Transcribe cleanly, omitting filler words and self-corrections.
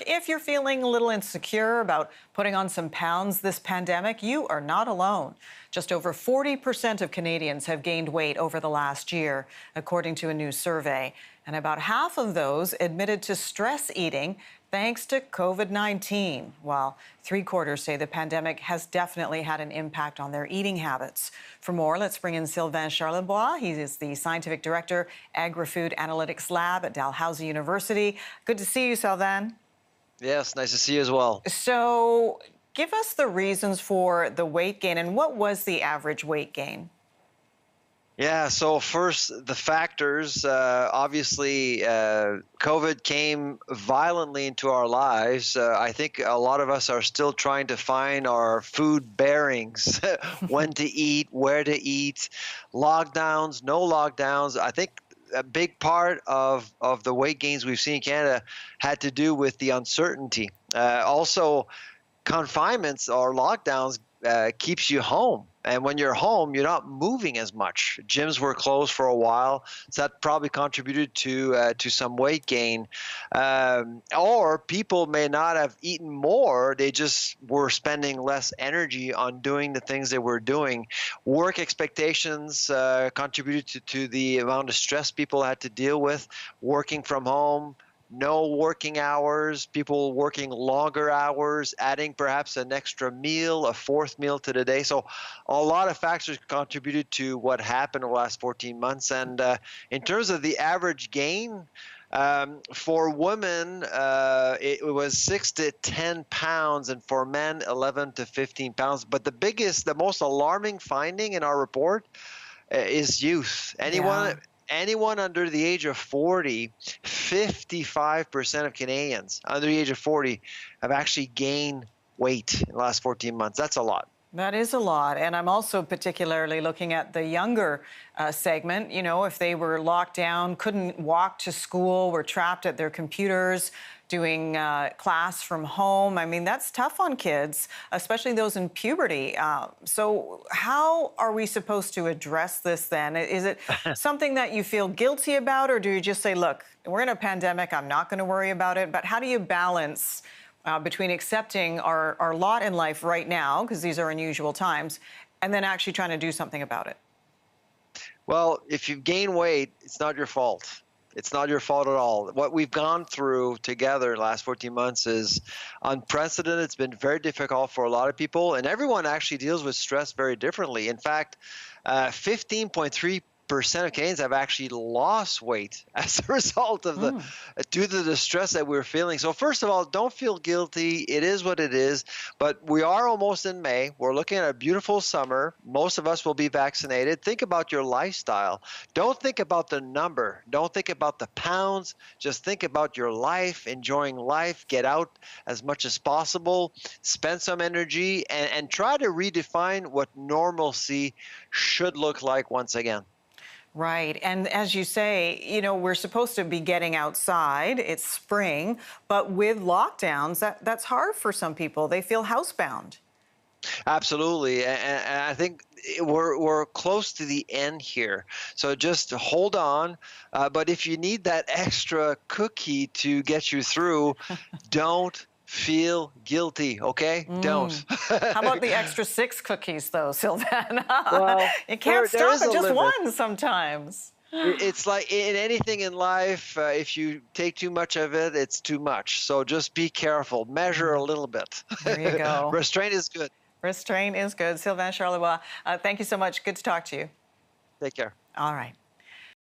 If you're feeling a little insecure about putting on some pounds this pandemic, you are not alone. Just over 40% of Canadians have gained weight over the last year, according to a new survey. And about half of those admitted to stress eating thanks to COVID-19, while three-quarters say the pandemic has definitely had an impact on their eating habits. For more, let's bring in Sylvain Charlebois. He is the Scientific Director, Agri-Food Analytics Lab at Dalhousie University. Good to see you, Sylvain. Yes, nice to see you as well. So give us the reasons for the weight gain, and what was the average weight gain? Yeah, so first, the factors. Obviously, COVID came violently into our lives. I think a lot of us are still trying to find our food bearings, when to eat, where to eat, lockdowns, no lockdowns. I think a big part of the weight gains we've seen in Canada had to do with the uncertainty. Also, confinements or lockdowns keeps you home. And when you're home, you're not moving as much. Gyms were closed for a while, so that probably contributed to some weight gain. Or people may not have eaten more; they just were spending less energy on doing the things they were doing. Work expectations contributed to the amount of stress people had to deal with. Working from home. No working hours, people working longer hours, adding perhaps an extra meal, a fourth meal to the day. So a lot of factors contributed to what happened in the last 14 months. And in terms of the average gain, for women, it was 6 to 10 pounds, and for men, 11 to 15 pounds. But the most alarming finding in our report is youth. Anyone under the age of 40, 55% of Canadians under the age of 40 have actually gained weight in the last 14 months. That's a lot. That is a lot. And I'm also particularly looking at the younger segment. You know, if they were locked down, couldn't walk to school, were trapped at their computers, doing class from home. I mean, that's tough on kids, especially those in puberty. So how are we supposed to address this then? Is it something that you feel guilty about, or do you just say, look, we're in a pandemic, I'm not going to worry about it? But how do you balance between accepting our lot in life right now, because these are unusual times, and then actually trying to do something about it? Well, if you gain weight, it's not your fault. It's not your fault at all. What we've gone through together the last 14 months is unprecedented. It's been very difficult for a lot of people, and everyone actually deals with stress very differently. In fact, 15.3% of Canadians have actually lost weight as a result of due to the stress that we're feeling. So first of all, don't feel guilty. It is what it is. But we are almost in May. We're looking at a beautiful summer. Most of us will be vaccinated. Think about your lifestyle. Don't think about the number. Don't think about the pounds. Just think about your life, enjoying life. Get out as much as possible. Spend some energy and try to redefine what normalcy should look like once again. Right. And as you say, you know, we're supposed to be getting outside. It's spring. But with lockdowns, that's hard for some people. They feel housebound. Absolutely. And I think we're close to the end here. So just hold on. But if you need that extra cookie to get you through, don't feel guilty, okay? Don't. How about the extra 6 cookies, though, Sylvain? Well, you can't stop at just limit. one sometimes. It's like in anything in life, if you take too much of it, it's too much. So just be careful. Measure a little bit. There you go. Restraint is good. Restraint is good. Sylvain Charlebois, thank you so much. Good to talk to you. Take care. All right.